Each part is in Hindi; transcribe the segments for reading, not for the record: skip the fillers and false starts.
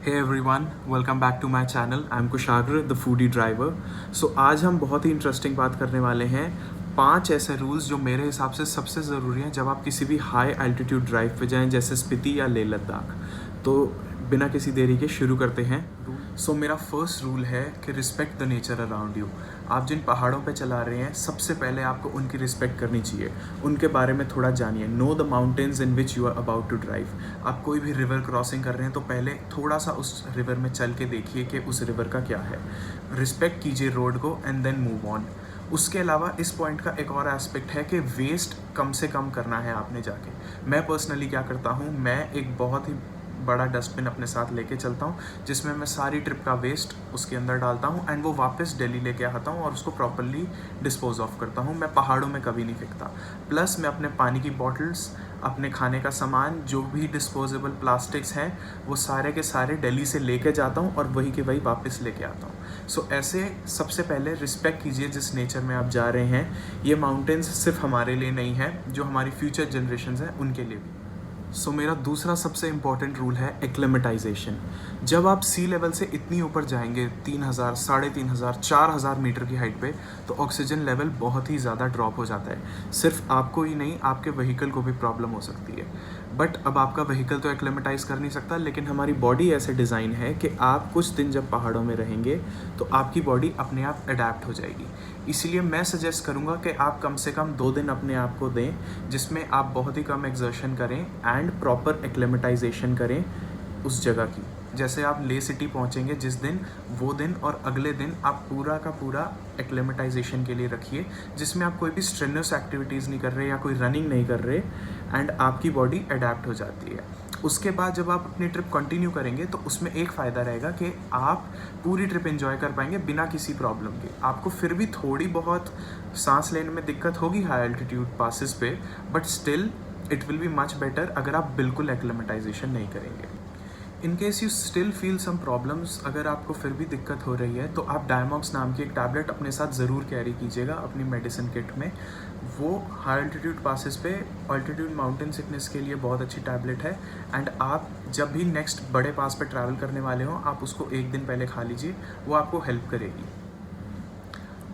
Hey everyone, welcome back to my channel. I'm Kushagra the foodie driver. So आज हम बहुत ही इंटरेस्टिंग बात करने वाले हैं 5 ऐसे रूल्स जो मेरे हिसाब से सबसे ज़रूरी हैं जब आप किसी भी हाई एल्टीट्यूड ड्राइव पे जाएं, जैसे स्पीति या लेह लद्दाख. तो बिना किसी देरी के शुरू करते हैं. सो मेरा फर्स्ट रूल है कि respect the nature around you. आप जिन पहाड़ों पे चला रहे हैं, सबसे पहले आपको उनकी रिस्पेक्ट करनी चाहिए. उनके बारे में थोड़ा जानिए. Know the mountains in which you are about to drive. आप कोई भी रिवर क्रॉसिंग कर रहे हैं तो पहले थोड़ा सा उस रिवर में चल के देखिए कि उस रिवर का क्या है. रिस्पेक्ट कीजिए रोड को एंड देन मूव ऑन. उसके अलावा इस पॉइंट का एक और एस्पेक्ट है कि वेस्ट कम से कम करना है आपने जाके. मैं पर्सनली क्या करता हूँ, मैं एक बहुत ही बड़ा डस्टबिन अपने साथ लेके चलता हूँ जिसमें मैं सारी ट्रिप का वेस्ट उसके अंदर डालता हूँ एंड वो वापस दिल्ली लेके आता हूँ और उसको प्रॉपरली डिस्पोज ऑफ करता हूँ. मैं पहाड़ों में कभी नहीं फेंकता. प्लस मैं अपने पानी की बॉटल्स, अपने खाने का सामान, जो भी डिस्पोजेबल प्लास्टिक्स हैं, वो सारे के सारे दिल्ली से लेके जाता हूँ और वही के वही वापस लेके आता हूँ. सो ऐसे सबसे पहले रिस्पेक्ट कीजिए जिस नेचर में आप जा रहे हैं. ये माउंटेन्स सिर्फ हमारे लिए नहीं है, जो हमारी फ्यूचर जनरेशन्स हैं उनके लिए भी. सो मेरा दूसरा सबसे इम्पॉर्टेंट रूल है एक्लेमेटाइजेशन. जब आप सी लेवल से इतनी ऊपर जाएंगे 3000, 3500, 4000 मीटर की हाइट पे, तो ऑक्सीजन लेवल बहुत ही ज़्यादा ड्रॉप हो जाता है. सिर्फ आपको ही नहीं, आपके व्हीकल को भी प्रॉब्लम हो सकती है. बट अब आपका व्हीकल तो एक्लेमेटाइज कर नहीं सकता, लेकिन हमारी बॉडी ऐसे डिज़ाइन है कि आप कुछ दिन जब पहाड़ों में रहेंगे तो आपकी बॉडी अपने आप अडेप्ट हो जाएगी. इसलिए मैं सजेस्ट करूँगा कि आप कम से कम 2 दिन अपने आप को दें जिसमें आप बहुत ही कम एक्सर्शन करें एंड प्रॉपर एक्लेमेटाइजेशन करें उस जगह की. जैसे आप ले सिटी पहुंचेंगे जिस दिन, वो दिन और अगले दिन आप पूरा का पूरा एक्लेमेटाइजेशन के लिए रखिए, जिसमें आप कोई भी स्ट्रेनस एक्टिविटीज़ नहीं कर रहे या कोई रनिंग नहीं कर रहे एंड आपकी बॉडी अडेप्ट हो जाती है. उसके बाद जब आप अपनी ट्रिप कंटिन्यू करेंगे तो उसमें एक फ़ायदा रहेगा कि आप पूरी ट्रिप एंजॉय कर पाएंगे बिना किसी प्रॉब्लम के. आपको फिर भी थोड़ी बहुत सांस लेने में दिक्कत होगी हाई एल्टीट्यूड पासिस पे, but still it will be much better अगर आप बिल्कुल एक्लेमेटाइजेशन नहीं करेंगे. In case you still feel some problems, अगर आपको फिर भी दिक्कत हो रही है तो आप डायमॉक्स नाम की एक टैबलेट अपने साथ ज़रूर कैरी कीजिएगा अपनी मेडिसिन किट में. वो हाई अल्टीट्यूड पासिस पे अल्टीट्यूड माउंटेन सिकनेस के लिए बहुत अच्छी टैबलेट है एंड आप जब भी नेक्स्ट बड़े पास पे ट्रैवल करने वाले हो, आप उसको एक दिन पहले खा लीजिए, वो आपको हेल्प करेगी.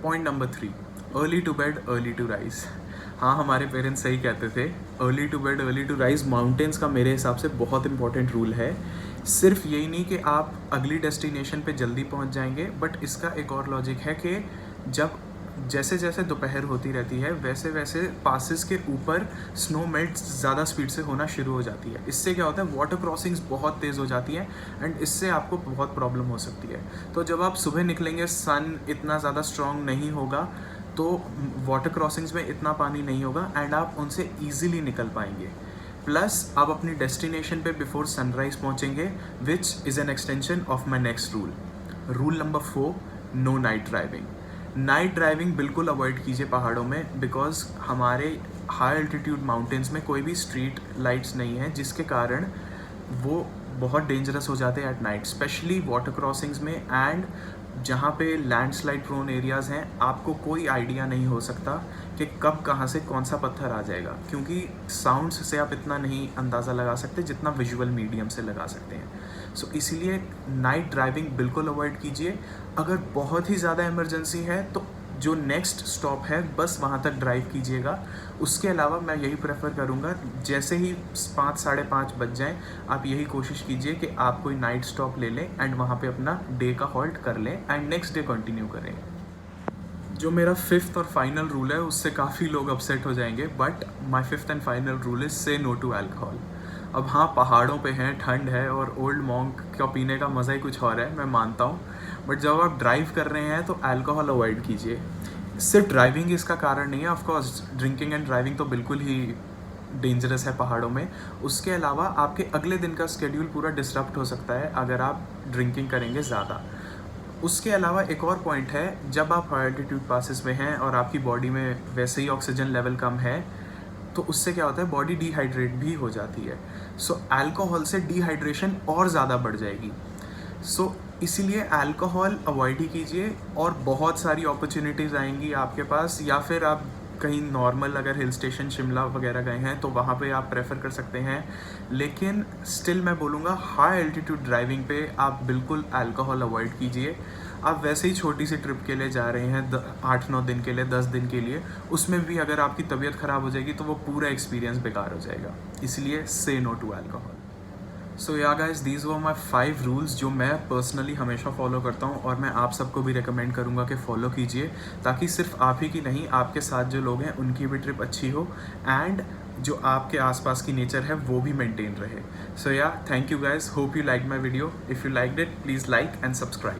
Point number 3, early to bed early to rise. हाँ, हमारे पेरेंट्स सही कहते थे. Early to bed early to rise mountains का मेरे हिसाब से बहुत इंपॉर्टेंट रूल है. सिर्फ यही नहीं कि आप अगली डेस्टिनेशन पे जल्दी पहुंच जाएंगे, बट इसका एक और लॉजिक है कि जब जैसे जैसे दोपहर होती रहती है वैसे वैसे पासिस के ऊपर स्नो मेल्ट ज़्यादा स्पीड से होना शुरू हो जाती है. इससे क्या होता है, वाटर क्रॉसिंग्स बहुत तेज़ हो जाती हैं एंड इससे आपको बहुत प्रॉब्लम हो सकती है. तो जब आप सुबह निकलेंगे, सन इतना ज़्यादा स्ट्रॉन्ग नहीं होगा, तो वाटर क्रॉसिंग्स में इतना पानी नहीं होगा एंड आप उनसे ईजिली निकल पाएंगे. प्लस आप अपनी डेस्टिनेशन पे बिफोर सनराइज पहुंचेंगे, which is an extension of my next rule. Rule number 4, no night driving. Night driving बिल्कुल अवॉइड कीजिए पहाड़ों में, बिकॉज हमारे हाई अल्टीट्यूड माउंटेन्स में कोई भी स्ट्रीट लाइट्स नहीं है, जिसके कारण वो बहुत डेंजरस हो जाते हैं at night, specially water crossings में. एंड जहाँ पे लैंडस्लाइड प्रोन एरियाज़ हैं, आपको कोई आइडिया नहीं हो सकता कि कब कहाँ से कौन सा पत्थर आ जाएगा, क्योंकि साउंड्स से आप इतना नहीं अंदाज़ा लगा सकते जितना विजुअल मीडियम से लगा सकते हैं. सो इसीलिए नाइट ड्राइविंग बिल्कुल अवॉइड कीजिए. अगर बहुत ही ज़्यादा इमरजेंसी है तो जो नेक्स्ट स्टॉप है बस वहाँ तक ड्राइव कीजिएगा. उसके अलावा मैं यही प्रेफर करूँगा, जैसे ही 5, 5:30 बज जाएँ, आप यही कोशिश कीजिए कि आप कोई नाइट स्टॉप ले लें एंड वहाँ पे अपना डे का हॉल्ट कर लें एंड नेक्स्ट डे कंटिन्यू करें. जो मेरा 5th और फाइनल रूल है उससे काफ़ी लोग अपसेट हो जाएंगे, but my 5th and final rule is से नो टू अल्कोहल. अब हाँ, पहाड़ों पे हैं, ठंड है और ओल्ड मॉन्क का पीने का मज़ा ही कुछ और है, मैं मानता हूँ. बट जब आप ड्राइव कर रहे हैं तो अल्कोहल अवॉइड कीजिए. सिर्फ ड्राइविंग इसका कारण नहीं है, ऑफकोर्स ड्रिंकिंग एंड ड्राइविंग तो बिल्कुल ही डेंजरस है पहाड़ों में. उसके अलावा आपके अगले दिन का स्केड्यूल पूरा डिसरप्ट हो सकता है अगर आप ड्रिंकिंग करेंगे ज़्यादा. उसके अलावा एक और पॉइंट है, जब आप हाई एल्टीट्यूड पासिस में हैं और आपकी बॉडी में वैसे ही ऑक्सीजन लेवल कम है, तो उससे क्या होता है, बॉडी डिहाइड्रेट भी हो जाती है. सो अल्कोहल से डिहाइड्रेशन और ज़्यादा बढ़ जाएगी. सो इसीलिए अल्कोहल अवॉइड ही कीजिए. और बहुत सारी अपॉर्चुनिटीज़ आएंगी आपके पास, या फिर आप कहीं नॉर्मल अगर हिल स्टेशन शिमला वगैरह गए हैं तो वहाँ पे आप प्रेफर कर सकते हैं, लेकिन स्टिल मैं बोलूँगा हाई एल्टीट्यूड ड्राइविंग पे आप बिल्कुल अल्कोहल अवॉइड कीजिए। आप वैसे ही छोटी सी ट्रिप के लिए जा रहे हैं 8-9 दिन के लिए, 10 दिन के लिए, उसमें भी अगर आपकी तबीयत ख़राब हो जाएगी तो वो पूरा एक्सपीरियंस बेकार हो जाएगा। इसलिए से no to alcohol. So yeah guys, these were my 5 rules जो मैं पर्सनली हमेशा फॉलो करता हूँ और मैं आप सबको भी रिकमेंड करूँगा कि फॉलो कीजिए, ताकि सिर्फ आप ही की नहीं, आपके साथ जो लोग हैं उनकी भी ट्रिप अच्छी हो एंड जो आपके आसपास की नेचर है वो भी मेंटेन रहे। सो या, thank you guys, hope you like my video. If you liked it, please like and subscribe.